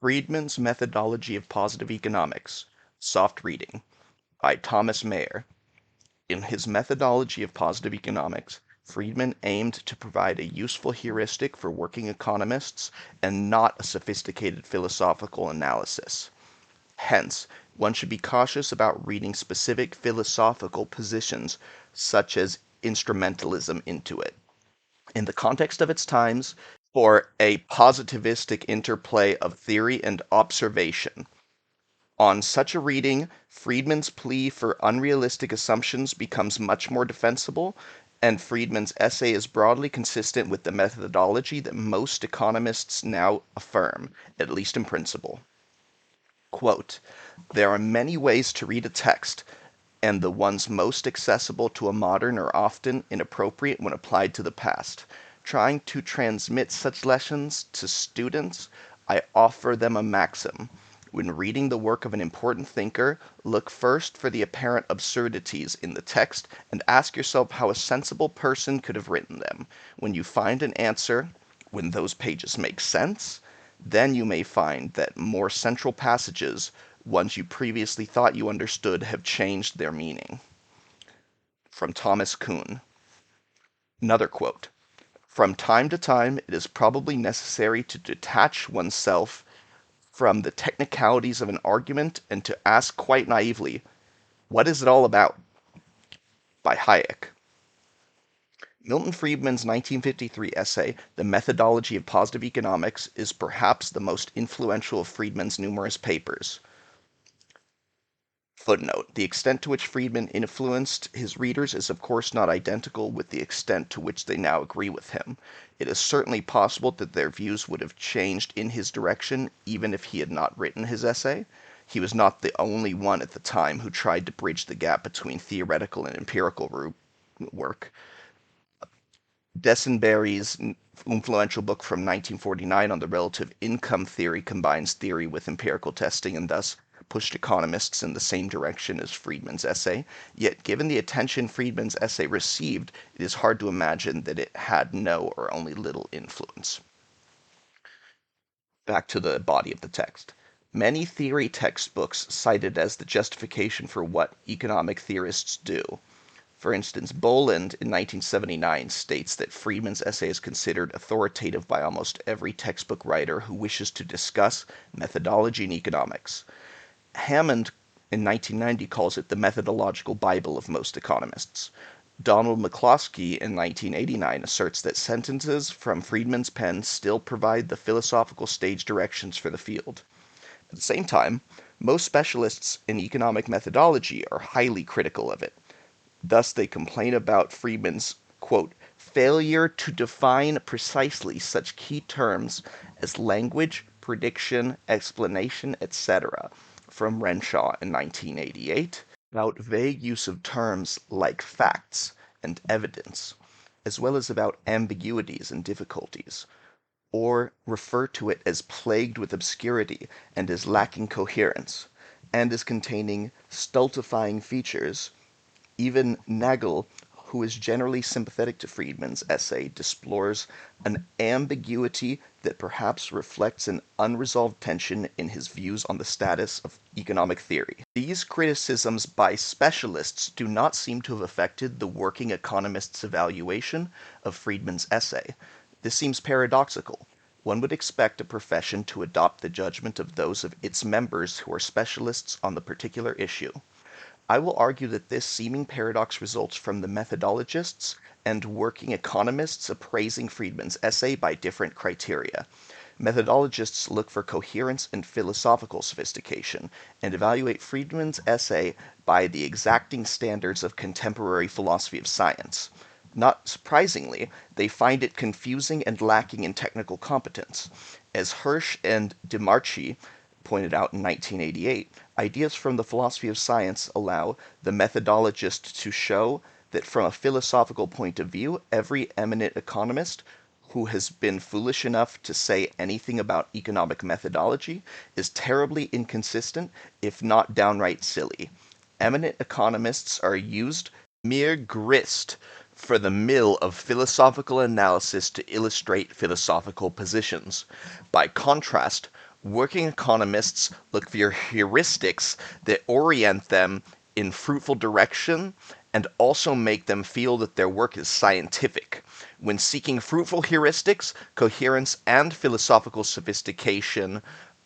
Friedman's Methodology of Positive Economics, Soft Reading, by Thomas Mayer. In his Methodology of Positive Economics, Friedman aimed to provide a useful heuristic for working economists and not a sophisticated philosophical analysis. Hence, one should be cautious about reading specific philosophical positions, such as instrumentalism, into it. In the context of its times, for a positivistic interplay of theory and observation. On such a reading, Friedman's plea for unrealistic assumptions becomes much more defensible, and Friedman's essay is broadly consistent with the methodology that most economists now affirm, at least in principle. Quote, "There are many ways to read a text, and the ones most accessible to a modern are often inappropriate when applied to the past. Trying to transmit such lessons to students, I offer them a maxim. When reading the work of an important thinker, look first for the apparent absurdities in the text and ask yourself how a sensible person could have written them. When you find an answer, when those pages make sense, then you may find that more central passages, ones you previously thought you understood, have changed their meaning." From Thomas Kuhn. Another quote. "From time to time, it is probably necessary to detach oneself from the technicalities of an argument and to ask quite naively, what is it all about?" By Hayek. Milton Friedman's 1953 essay, The Methodology of Positive Economics, is perhaps the most influential of Friedman's numerous papers. Footnote: the extent to which Friedman influenced his readers is of course not identical with the extent to which they now agree with him. It is certainly possible that their views would have changed in his direction even if he had not written his essay. He was not the only one at the time who tried to bridge the gap between theoretical and empirical work. Dessenberry's influential book from 1949 on the relative income theory combines theory with empirical testing and thus pushed economists in the same direction as Friedman's essay. Yet, given the attention Friedman's essay received, it is hard to imagine that it had no or only little influence. Back to the body of the text. Many theory textbooks cite it as the justification for what economic theorists do. For instance, Boland in 1979 states that Friedman's essay is considered authoritative by almost every textbook writer who wishes to discuss methodology in economics. Hammond in 1990 calls it the methodological Bible of most economists. Donald McCloskey in 1989 asserts that sentences from Friedman's pen still provide the philosophical stage directions for the field. At the same time, most specialists in economic methodology are highly critical of it. Thus, they complain about Friedman's, quote, "failure to define precisely such key terms as language, prediction, explanation, etc." From Renshaw in 1988, about vague use of terms like facts and evidence, as well as about ambiguities and difficulties, or refer to it as plagued with obscurity and as lacking coherence, and as containing stultifying features. Even Nagel, who is generally sympathetic to Friedman's essay, deplores an ambiguity that perhaps reflects an unresolved tension in his views on the status of economic theory. These criticisms by specialists do not seem to have affected the working economist's evaluation of Friedman's essay. This seems paradoxical. One would expect a profession to adopt the judgment of those of its members who are specialists on the particular issue. I will argue that this seeming paradox results from the methodologists and working economists appraising Friedman's essay by different criteria. Methodologists look for coherence and philosophical sophistication, and evaluate Friedman's essay by the exacting standards of contemporary philosophy of science. Not surprisingly, they find it confusing and lacking in technical competence. As Hirsch and DeMarchi pointed out in 1988, ideas from the philosophy of science allow the methodologist to show that from a philosophical point of view, every eminent economist who has been foolish enough to say anything about economic methodology is terribly inconsistent, if not downright silly. Eminent economists are used mere grist for the mill of philosophical analysis to illustrate philosophical positions. By contrast, Working economists look for heuristics that orient them in fruitful direction and also make them feel that their work is scientific. When seeking fruitful heuristics, coherence and philosophical sophistication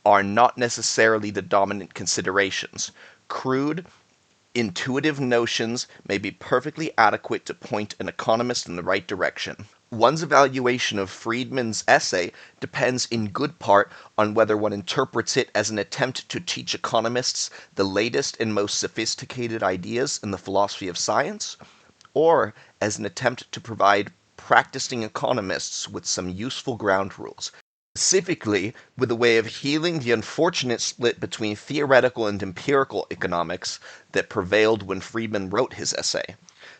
are not necessarily the dominant considerations. Crude, intuitive notions may be perfectly adequate to point an economist in the right direction. One's evaluation of Friedman's essay depends in good part on whether one interprets it as an attempt to teach economists the latest and most sophisticated ideas in the philosophy of science, or as an attempt to provide practicing economists with some useful ground rules, specifically with a way of healing the unfortunate split between theoretical and empirical economics that prevailed when Friedman wrote his essay.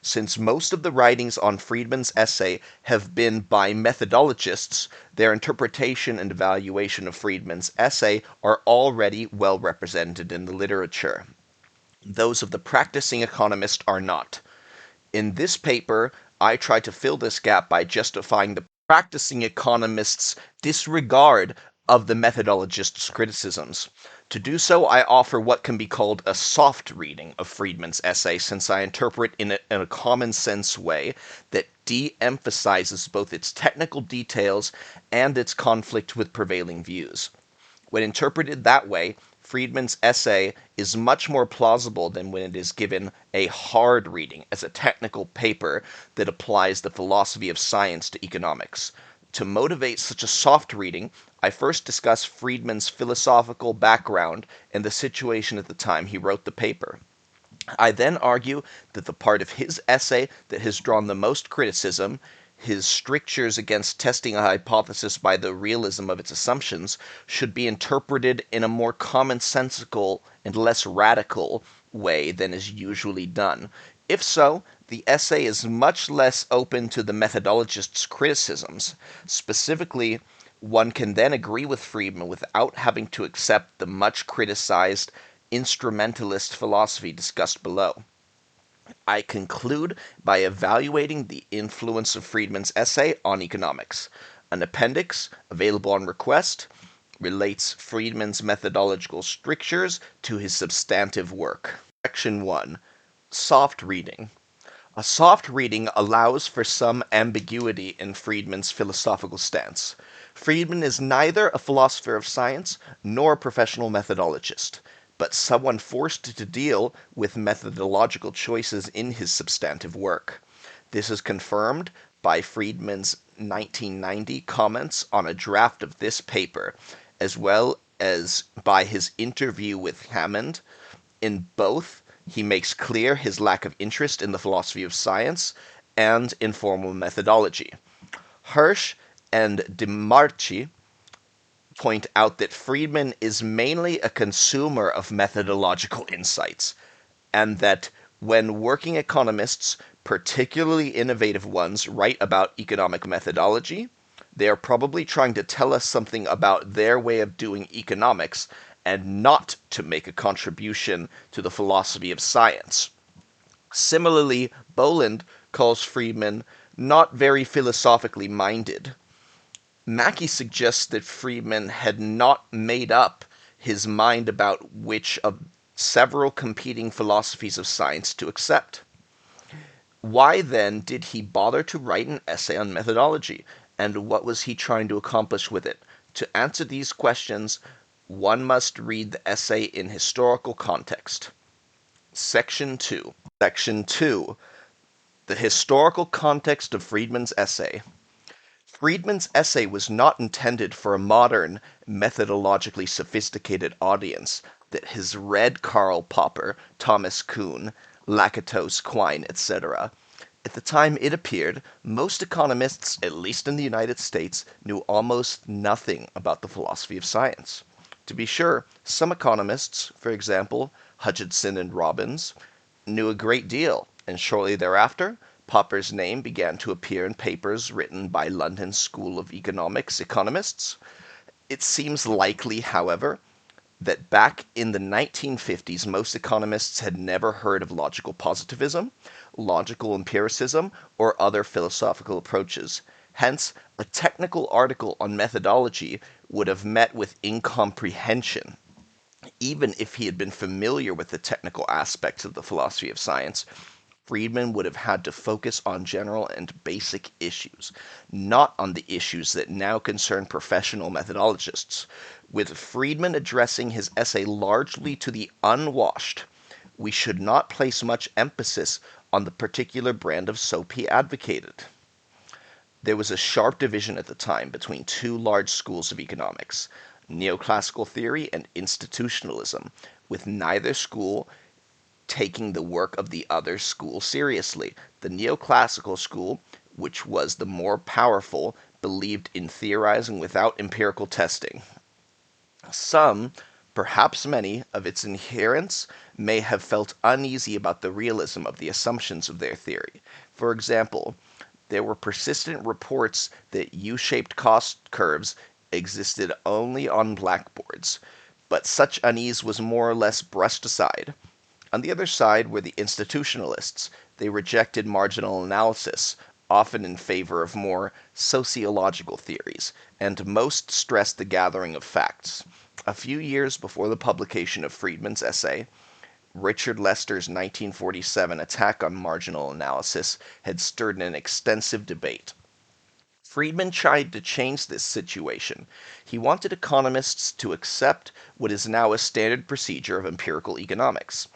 Since most of the writings on Friedman's essay have been by methodologists, their interpretation and evaluation of Friedman's essay are already well represented in the literature. Those of the practicing economist are not. In this paper, I try to fill this gap by justifying the practicing economist's disregard of the methodologist's criticisms. To do so, I offer what can be called a soft reading of Friedman's essay, since I interpret in a common sense way that de-emphasizes both its technical details and its conflict with prevailing views. When interpreted that way, Friedman's essay is much more plausible than when it is given a hard reading as a technical paper that applies the philosophy of science to economics. To motivate such a soft reading, I first discuss Friedman's philosophical background and the situation at the time he wrote the paper. I then argue that the part of his essay that has drawn the most criticism, his strictures against testing a hypothesis by the realism of its assumptions, should be interpreted in a more commonsensical and less radical way than is usually done. If so, the essay is much less open to the methodologist's criticisms. Specifically, one can then agree with Friedman without having to accept the much criticized instrumentalist philosophy discussed below. I conclude by evaluating the influence of Friedman's essay on economics. An appendix, available on request, relates Friedman's methodological strictures to his substantive work. Section 1. Soft reading. A soft reading allows for some ambiguity in Friedman's philosophical stance. Friedman is neither a philosopher of science nor a professional methodologist, but someone forced to deal with methodological choices in his substantive work. This is confirmed by Friedman's 1990 comments on a draft of this paper, as well as by his interview with Hammond. In both, he makes clear his lack of interest in the philosophy of science and in formal methodology. Hirsch and DeMarchi point out that Friedman is mainly a consumer of methodological insights, and that when working economists, particularly innovative ones, write about economic methodology, they are probably trying to tell us something about their way of doing economics and not to make a contribution to the philosophy of science. Similarly, Boland calls Friedman not very philosophically minded. Mackey suggests that Friedman had not made up his mind about which of several competing philosophies of science to accept. Why then did he bother to write an essay on methodology, and what was he trying to accomplish with it? To answer these questions, one must read the essay in historical context. Section 2. Section 2. The historical context of Friedman's essay. Friedman's essay was not intended for a modern, methodologically sophisticated audience that has read Karl Popper, Thomas Kuhn, Lakatos, Quine, etc. At the time it appeared, most economists, at least in the United States, knew almost nothing about the philosophy of science. To be sure, some economists, for example, Hutchinson and Robbins, knew a great deal, and shortly thereafter, Popper's name began to appear in papers written by London School of Economics economists. It seems likely, however, that back in the 1950s, most economists had never heard of logical positivism, logical empiricism, or other philosophical approaches. Hence, a technical article on methodology would have met with incomprehension. Even if he had been familiar with the technical aspects of the philosophy of science, Friedman would have had to focus on general and basic issues, not on the issues that now concern professional methodologists. With Friedman addressing his essay largely to the unwashed, we should not place much emphasis on the particular brand of soap he advocated. There was a sharp division at the time between two large schools of economics, neoclassical theory and institutionalism, with neither school taking the work of the other school seriously. The neoclassical school, which was the more powerful, believed in theorizing without empirical testing. Some, perhaps many, of its adherents may have felt uneasy about the realism of the assumptions of their theory. For example, there were persistent reports that U-shaped cost curves existed only on blackboards, but such unease was more or less brushed aside. On the other side were the institutionalists. They rejected marginal analysis, often in favor of more sociological theories, and most stressed the gathering of facts. A few years before the publication of Friedman's essay, Richard Lester's 1947 attack on marginal analysis had stirred an extensive debate. Friedman tried to change this situation. He wanted economists to accept what is now a standard procedure of empirical economics.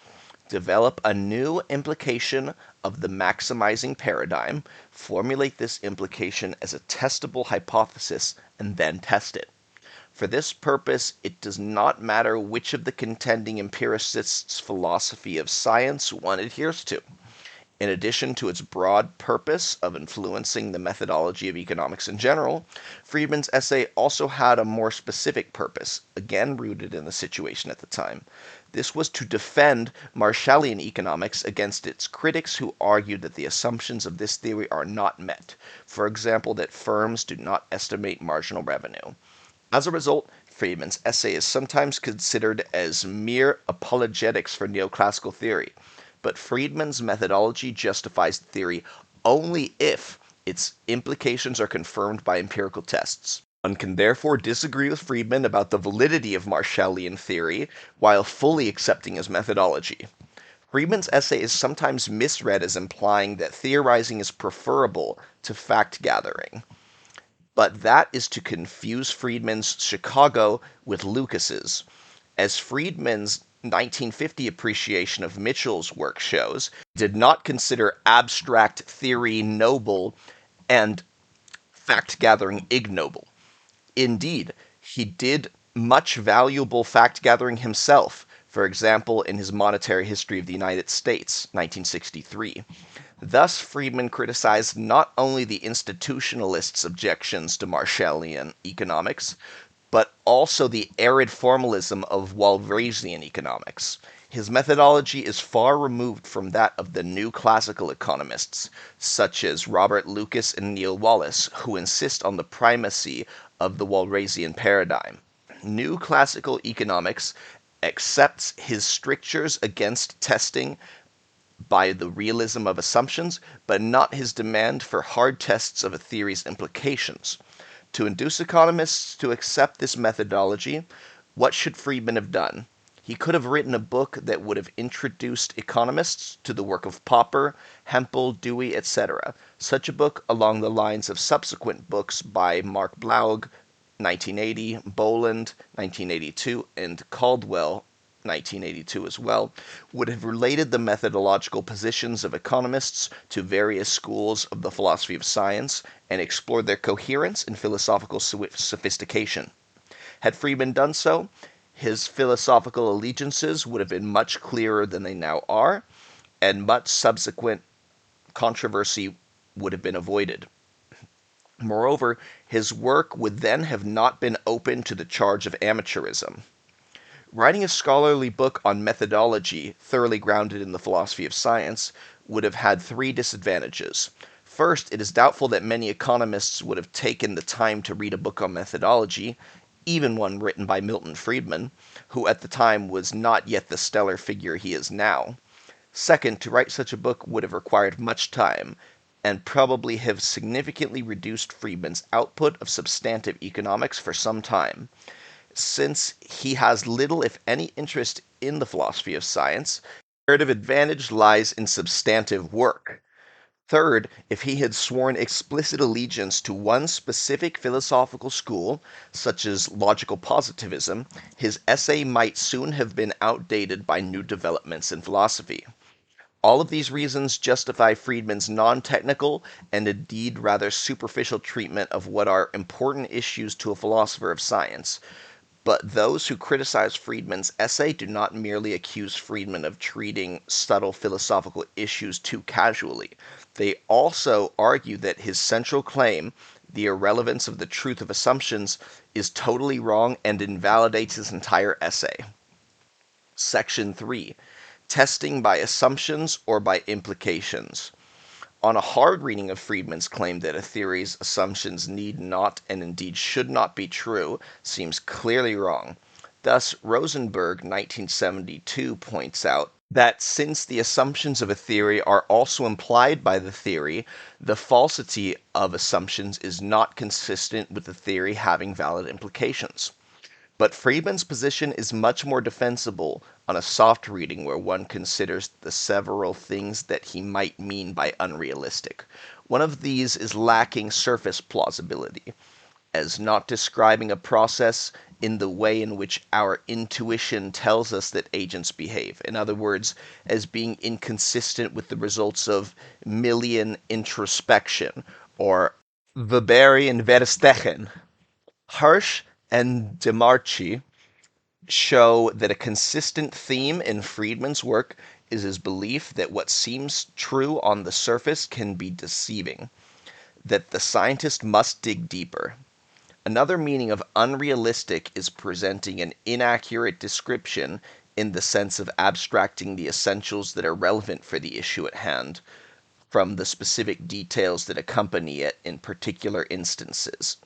Develop a new implication of the maximizing paradigm, formulate this implication as a testable hypothesis, and then test it. For this purpose, it does not matter which of the contending empiricists' philosophy of science one adheres to. In addition to its broad purpose of influencing the methodology of economics in general, Friedman's essay also had a more specific purpose, again rooted in the situation at the time. This was to defend Marshallian economics against its critics who argued that the assumptions of this theory are not met. For example, that firms do not estimate marginal revenue. As a result, Friedman's essay is sometimes considered as mere apologetics for neoclassical theory. But Friedman's methodology justifies the theory only if its implications are confirmed by empirical tests. One can therefore disagree with Friedman about the validity of Marshallian theory while fully accepting his methodology. Friedman's essay is sometimes misread as implying that theorizing is preferable to fact gathering. But that is to confuse Friedman's Chicago with Lucas's. As Friedman's 1950 appreciation of Mitchell's work shows, did not consider abstract theory noble and fact gathering ignoble. Indeed, he did much valuable fact gathering himself, for example, in his Monetary History of the United States, 1963. Thus, Friedman criticized not only the institutionalists' objections to Marshallian economics, but also the arid formalism of Walrasian economics. His methodology is far removed from that of the new classical economists, such as Robert Lucas and Neil Wallace, who insist on the primacy of the Walrasian paradigm. New classical economics accepts his strictures against testing by the realism of assumptions, but not his demand for hard tests of a theory's implications. To induce economists to accept this methodology, what should Friedman have done? He could have written a book that would have introduced economists to the work of Popper, Hempel, Dewey, etc. Such a book, along the lines of subsequent books by Mark Blaug, 1980, Boland, 1982, and Caldwell, 1982 as well, would have related the methodological positions of economists to various schools of the philosophy of science and explored their coherence and philosophical sophistication. Had Friedman done so, his philosophical allegiances would have been much clearer than they now are, and much subsequent controversy would have been avoided. Moreover, his work would then have not been open to the charge of amateurism. Writing a scholarly book on methodology thoroughly grounded in the philosophy of science would have had three disadvantages. First, it is doubtful that many economists would have taken the time to read a book on methodology, even one written by Milton Friedman, who at the time was not yet the stellar figure he is now. Second, to write such a book would have required much time, and probably have significantly reduced Friedman's output of substantive economics for some time. Since he has little, if any, interest in the philosophy of science, comparative advantage lies in substantive work. Third, if he had sworn explicit allegiance to one specific philosophical school, such as logical positivism, his essay might soon have been outdated by new developments in philosophy. All of these reasons justify Friedman's non-technical and indeed rather superficial treatment of what are important issues to a philosopher of science. But those who criticize Friedman's essay do not merely accuse Friedman of treating subtle philosophical issues too casually. They also argue that his central claim, the irrelevance of the truth of assumptions, is totally wrong and invalidates his entire essay. Section 3. Testing by assumptions or by implications. On a hard reading of Friedman's claim that a theory's assumptions need not and indeed should not be true seems clearly wrong. Thus, Rosenberg, 1972, points out that since the assumptions of a theory are also implied by the theory, the falsity of assumptions is not consistent with the theory having valid implications. But Friedman's position is much more defensible on a soft reading where one considers the several things that he might mean by unrealistic. One of these is lacking surface plausibility, as not describing a process in the way in which our intuition tells us that agents behave. In other words, as being inconsistent with the results of Millian introspection or Weberian Verstehen. Hirsch and Demarchi show that a consistent theme in Friedman's work is his belief that what seems true on the surface can be deceiving, that the scientist must dig deeper. Another meaning of unrealistic is presenting an inaccurate description in the sense of abstracting the essentials that are relevant for the issue at hand from the specific details that accompany it in particular instances.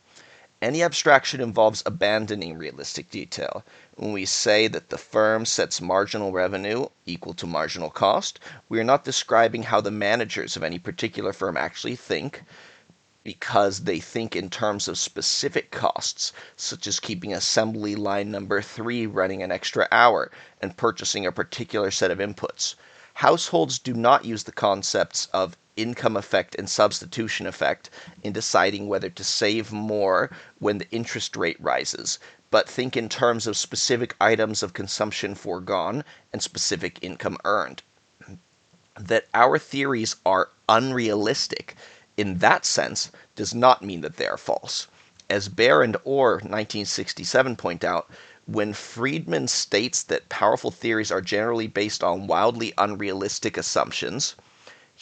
Any abstraction involves abandoning realistic detail. When we say that the firm sets marginal revenue equal to marginal cost, we are not describing how the managers of any particular firm actually think, because they think in terms of specific costs, such as keeping assembly line number 3 running an extra hour and purchasing a particular set of inputs. Households do not use the concepts of income effect and substitution effect in deciding whether to save more when the interest rate rises, but think in terms of specific items of consumption foregone and specific income earned. That our theories are unrealistic in that sense does not mean that they are false. As Baer and Orr, 1967, point out, when Friedman states that powerful theories are generally based on wildly unrealistic assumptions,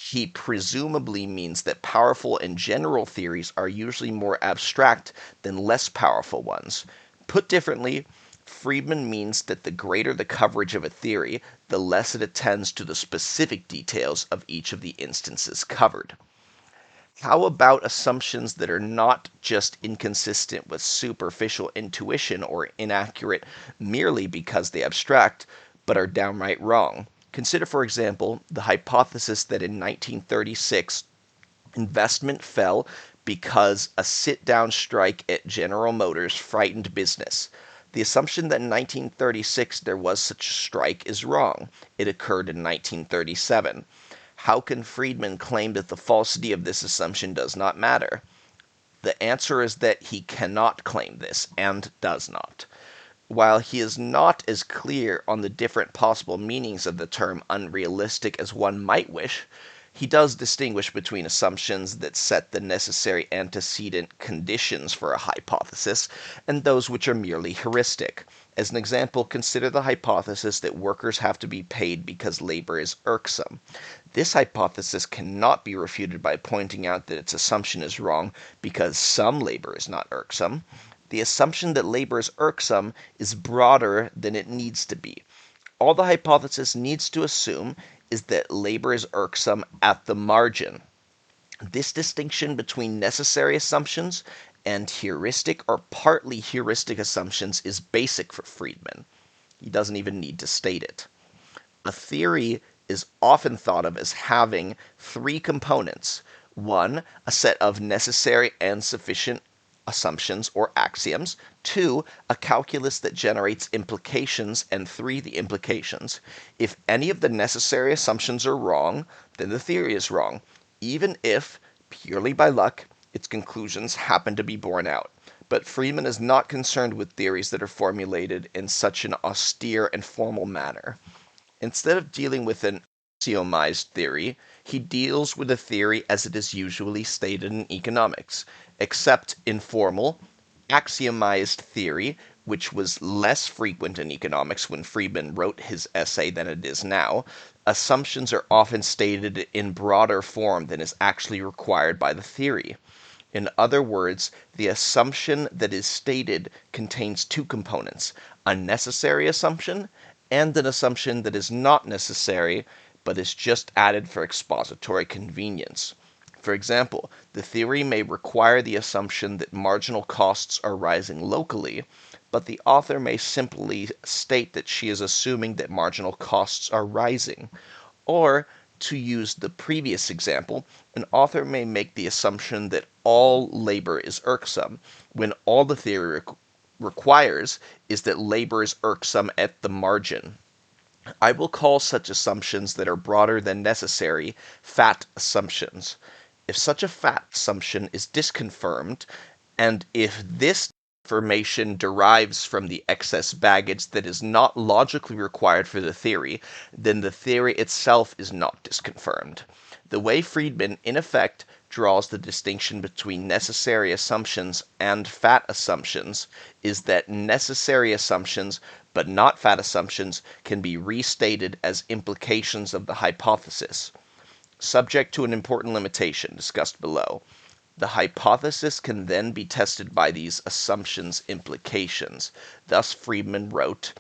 he presumably means that powerful and general theories are usually more abstract than less powerful ones. Put differently, Friedman means that the greater the coverage of a theory, the less it attends to the specific details of each of the instances covered. How about assumptions that are not just inconsistent with superficial intuition or inaccurate merely because they abstract, but are downright wrong? Consider, for example, the hypothesis that in 1936 investment fell because a sit-down strike at General Motors frightened business. The assumption that in 1936 there was such a strike is wrong. It occurred in 1937. How can Friedman claim that the falsity of this assumption does not matter? The answer is that he cannot claim this, and does not. While he is not as clear on the different possible meanings of the term unrealistic as one might wish, he does distinguish between assumptions that set the necessary antecedent conditions for a hypothesis and those which are merely heuristic. As an example, consider the hypothesis that workers have to be paid because labor is irksome. This hypothesis cannot be refuted by pointing out that its assumption is wrong because some labor is not irksome. The assumption that labor is irksome is broader than it needs to be. All the hypothesis needs to assume is that labor is irksome at the margin. This distinction between necessary assumptions and heuristic or partly heuristic assumptions is basic for Friedman. He doesn't even need to state it. A theory is often thought of as having three components, 1. A set of necessary and sufficient assumptions or axioms. 2. A calculus that generates implications. And 3. The implications. If any of the necessary assumptions are wrong, then the theory is wrong, even if, purely by luck, its conclusions happen to be borne out. But Friedman is not concerned with theories that are formulated in such an austere and formal manner. Instead of dealing with an axiomized theory, he deals with a theory as it is usually stated in economics, except informal, axiomized theory, which was less frequent in economics when Friedman wrote his essay than it is now. Assumptions are often stated in broader form than is actually required by the theory. In other words, the assumption that is stated contains two components: a necessary assumption and an assumption that is not necessary but is just added for expository convenience. For example, the theory may require the assumption that marginal costs are rising locally, but the author may simply state that she is assuming that marginal costs are rising. Or, to use the previous example, an author may make the assumption that all labor is irksome, when all the theory requires is that labor is irksome at the margin. I will call such assumptions that are broader than necessary fat assumptions. If such a fat assumption is disconfirmed, and if this information derives from the excess baggage that is not logically required for the theory, then the theory itself is not disconfirmed. The way Friedman, in effect, draws the distinction between necessary assumptions and fat assumptions is that necessary assumptions, but not fat assumptions, can be restated as implications of the hypothesis, subject to an important limitation discussed below. The hypothesis can then be tested by these assumptions' implications. Thus, Friedman wrote,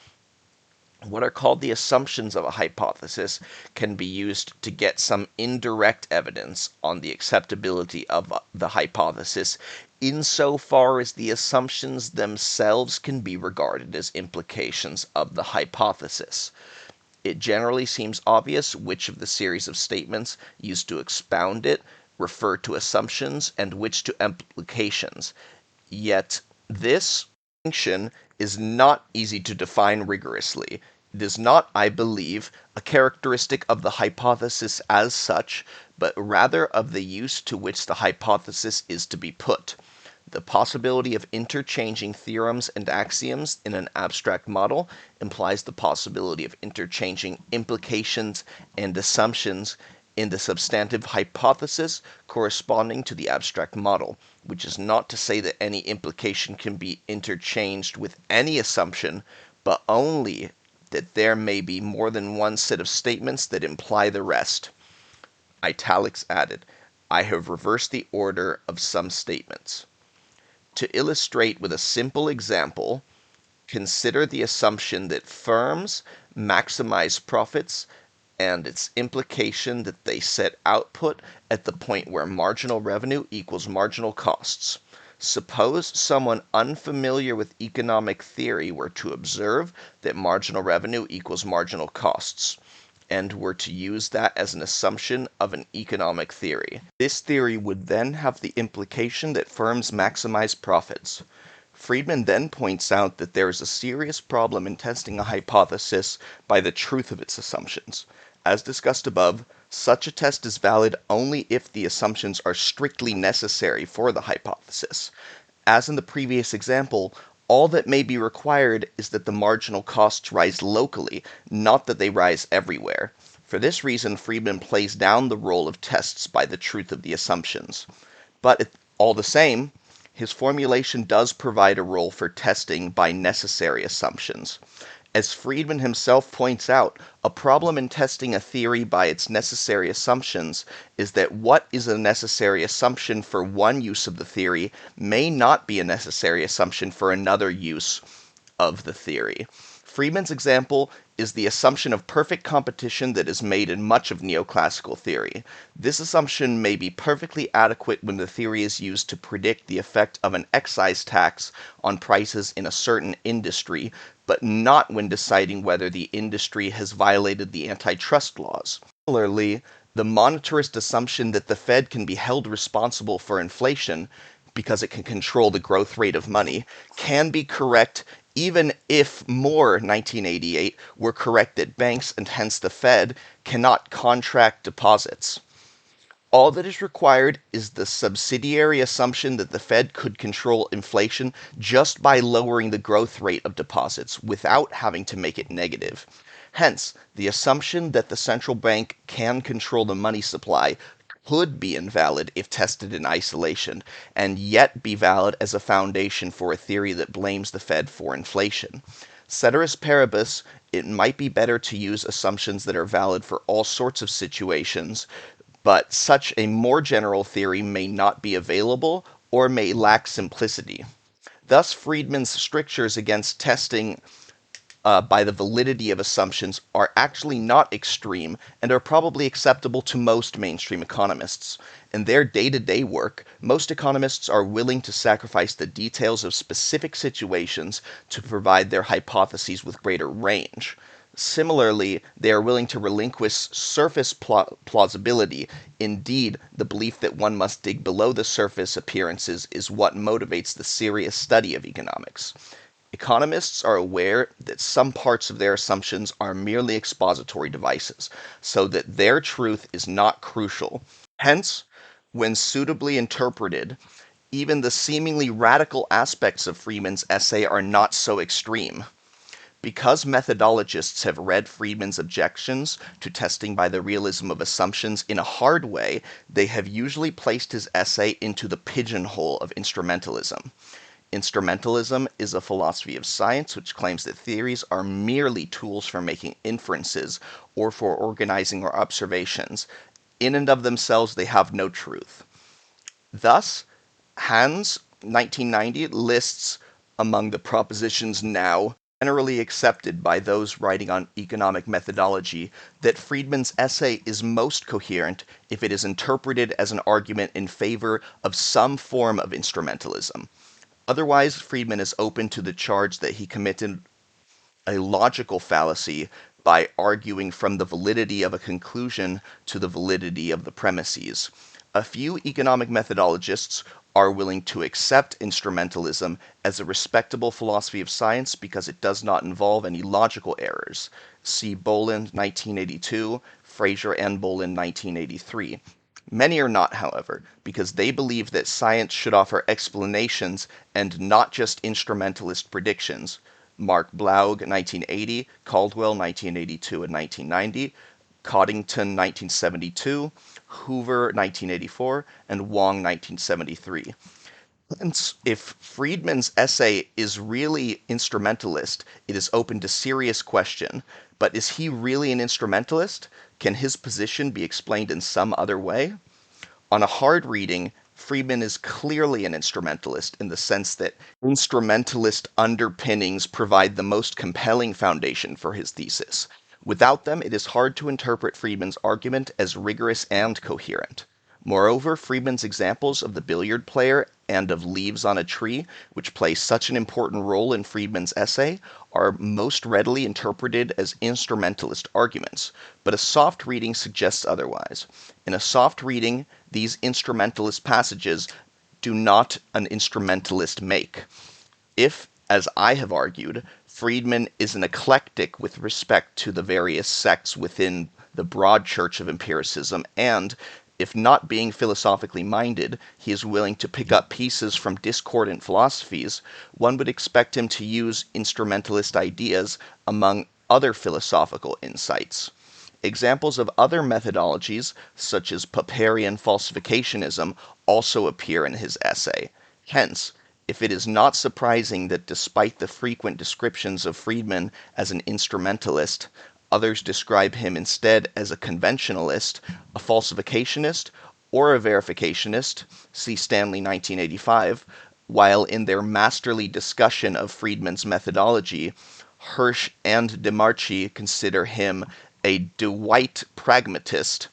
what are called the assumptions of a hypothesis can be used to get some indirect evidence on the acceptability of the hypothesis insofar as the assumptions themselves can be regarded as implications of the hypothesis. It generally seems obvious which of the series of statements used to expound it refer to assumptions and which to implications. Yet this distinction is not easy to define rigorously. It is not, I believe, a characteristic of the hypothesis as such, but rather of the use to which the hypothesis is to be put. The possibility of interchanging theorems and axioms in an abstract model implies the possibility of interchanging implications and assumptions in the substantive hypothesis corresponding to the abstract model, which is not to say that any implication can be interchanged with any assumption, but only that there may be more than one set of statements that imply the rest. Italics added. I have reversed the order of some statements. To illustrate with a simple example, consider the assumption that firms maximize profits and its implication that they set output at the point where marginal revenue equals marginal costs. Suppose someone unfamiliar with economic theory were to observe that marginal revenue equals marginal costs, and were to use that as an assumption of an economic theory. This theory would then have the implication that firms maximize profits. Friedman then points out that there is a serious problem in testing a hypothesis by the truth of its assumptions. As discussed above, such a test is valid only if the assumptions are strictly necessary for the hypothesis. As in the previous example, all that may be required is that the marginal costs rise locally, not that they rise everywhere. For this reason, Friedman plays down the role of tests by the truth of the assumptions. But all the same, his formulation does provide a role for testing by necessary assumptions. As Friedman himself points out, a problem in testing a theory by its necessary assumptions is that what is a necessary assumption for one use of the theory may not be a necessary assumption for another use of the theory. Friedman's example is the assumption of perfect competition that is made in much of neoclassical theory. This assumption may be perfectly adequate when the theory is used to predict the effect of an excise tax on prices in a certain industry, but not when deciding whether the industry has violated the antitrust laws. Similarly, The monetarist assumption that the Fed can be held responsible for inflation because it can control the growth rate of money can be correct even if more 1988 were correct that banks and hence the Fed cannot contract deposits. All that is required is the subsidiary assumption that the Fed could control inflation just by lowering the growth rate of deposits without having to make it negative. Hence, the assumption that the central bank can control the money supply could be invalid if tested in isolation, and yet be valid as a foundation for a theory that blames the Fed for inflation. Ceteris paribus, it might be better to use assumptions that are valid for all sorts of situations, but such a more general theory may not be available or may lack simplicity. Thus, Friedman's strictures against testing by the validity of assumptions are actually not extreme and are probably acceptable to most mainstream economists. In their day to day work, most economists are willing to sacrifice the details of specific situations to provide their hypotheses with greater range. Similarly, they are willing to relinquish surface plausibility. Indeed, the belief that one must dig below the surface appearances is what motivates the serious study of economics. Economists are aware that some parts of their assumptions are merely expository devices, so that their truth is not crucial. Hence, when suitably interpreted, even the seemingly radical aspects of Friedman's essay are not so extreme. Because methodologists have read Friedman's objections to testing by the realism of assumptions in a hard way, they have usually placed his essay into the pigeonhole of instrumentalism. Instrumentalism is a philosophy of science which claims that theories are merely tools for making inferences or for organizing our observations. In and of themselves, they have no truth. Thus, Hans, 1990, lists among the propositions now generally accepted by those writing on economic methodology that Friedman's essay is most coherent if it is interpreted as an argument in favor of some form of instrumentalism. Otherwise, Friedman is open to the charge that he committed a logical fallacy by arguing from the validity of a conclusion to the validity of the premises. A few economic methodologists are willing to accept instrumentalism as a respectable philosophy of science because it does not involve any logical errors. See Boland, 1982, Fraser and Boland, 1983. Many are not, however, because they believe that science should offer explanations and not just instrumentalist predictions. Mark Blaug, 1980, Caldwell, 1982 and 1990, Coddington, 1972, Hoover, 1984, and Wong, 1973. And if Friedman's essay is really instrumentalist, it is open to serious question. But is he really an instrumentalist? Can his position be explained in some other way? On a hard reading, Friedman is clearly an instrumentalist in the sense that instrumentalist underpinnings provide the most compelling foundation for his thesis. Without them, it is hard to interpret Friedman's argument as rigorous and coherent. Moreover, Friedman's examples of the billiard player and of leaves on a tree, which play such an important role in Friedman's essay, are most readily interpreted as instrumentalist arguments, but a soft reading suggests otherwise. In a soft reading, these instrumentalist passages do not an instrumentalist make. If, as I have argued, Friedman is an eclectic with respect to the various sects within the broad church of empiricism, and if not being philosophically minded, he is willing to pick up pieces from discordant philosophies, one would expect him to use instrumentalist ideas among other philosophical insights. Examples of other methodologies, such as Popperian falsificationism, also appear in his essay. Hence, if it is not surprising that despite the frequent descriptions of Friedman as an instrumentalist, others describe him instead as a conventionalist, a falsificationist, or a verificationist, see Stanley 1985, while in their masterly discussion of Friedman's methodology, Hirsch and DeMarchi consider him a Dwight pragmatist.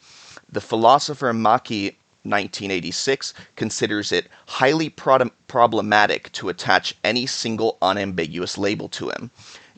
The philosopher Maki 1986 considers it highly problematic to attach any single unambiguous label to him.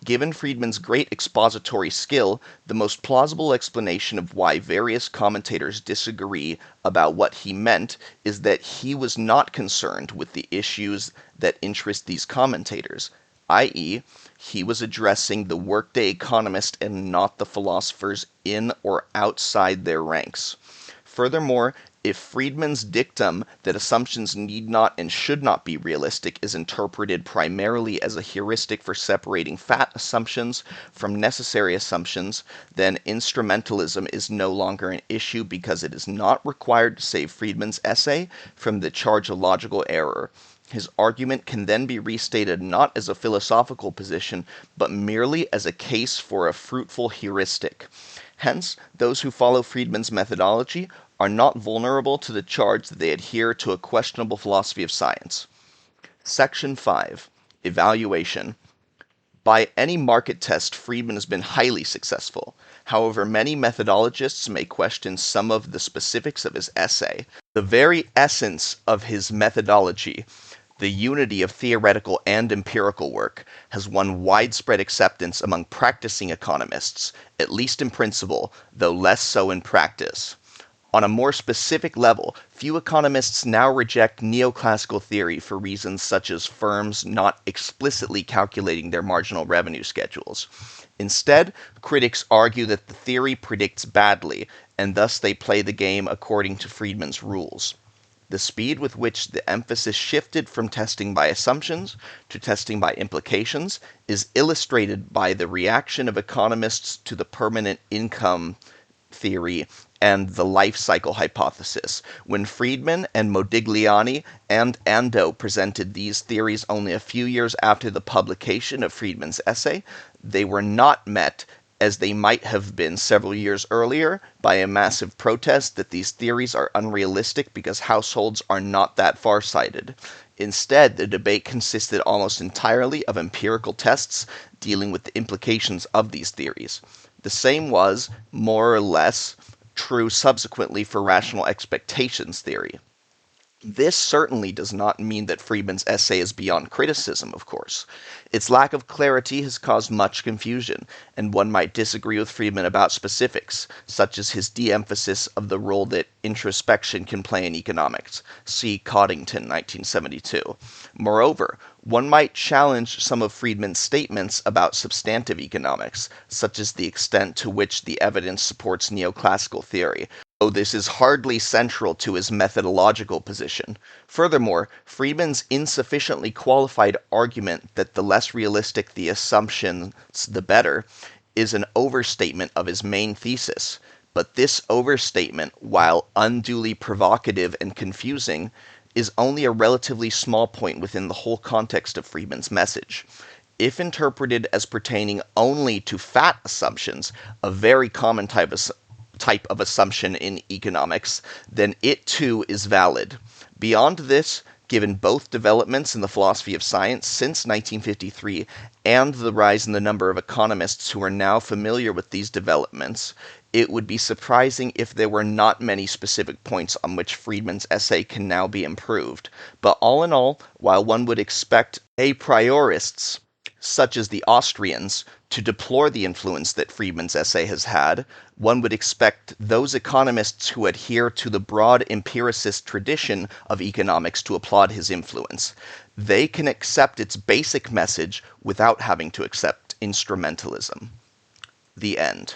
Given Friedman's great expository skill, the most plausible explanation of why various commentators disagree about what he meant is that he was not concerned with the issues that interest these commentators, i.e., he was addressing the workday economist and not the philosophers in or outside their ranks. Furthermore, if Friedman's dictum that assumptions need not and should not be realistic is interpreted primarily as a heuristic for separating fat assumptions from necessary assumptions, then instrumentalism is no longer an issue because it is not required to save Friedman's essay from the charge of logical error. His argument can then be restated not as a philosophical position, but merely as a case for a fruitful heuristic. Hence, those who follow Friedman's methodology are not vulnerable to the charge that they adhere to a questionable philosophy of science. Section 5. Evaluation. By any market test, Friedman has been highly successful. However, many methodologists may question some of the specifics of his essay. The very essence of his methodology, the unity of theoretical and empirical work, has won widespread acceptance among practicing economists, at least in principle, though less so in practice. On a more specific level, few economists now reject neoclassical theory for reasons such as firms not explicitly calculating their marginal revenue schedules. Instead, critics argue that the theory predicts badly, and thus they play the game according to Friedman's rules. The speed with which the emphasis shifted from testing by assumptions to testing by implications is illustrated by the reaction of economists to the permanent income theory and the life cycle hypothesis. When Friedman and Modigliani and Ando presented these theories only a few years after the publication of Friedman's essay, they were not met, as they might have been several years earlier, by a massive protest that these theories are unrealistic because households are not that far-sighted. Instead, the debate consisted almost entirely of empirical tests dealing with the implications of these theories. The same was, more or less, true subsequently for rational expectations theory. This certainly does not mean that Friedman's essay is beyond criticism, of course. Its lack of clarity has caused much confusion, and one might disagree with Friedman about specifics, such as his de-emphasis of the role that introspection can play in economics. See Coddington, 1972. Moreover, one might challenge some of Friedman's statements about substantive economics, such as the extent to which the evidence supports neoclassical theory, though this is hardly central to his methodological position. Furthermore, Friedman's insufficiently qualified argument that the less realistic the assumptions, the better, is an overstatement of his main thesis. But this overstatement, while unduly provocative and confusing, is only a relatively small point within the whole context of Friedman's message. If interpreted as pertaining only to fat assumptions, a very common type of assumption in economics, then it too is valid. Beyond this, given both developments in the philosophy of science since 1953 and the rise in the number of economists who are now familiar with these developments, it would be surprising if there were not many specific points on which Friedman's essay can now be improved. But all in all, while one would expect a priorists, such as the Austrians, to deplore the influence that Friedman's essay has had, one would expect those economists who adhere to the broad empiricist tradition of economics to applaud his influence. They can accept its basic message without having to accept instrumentalism. The end.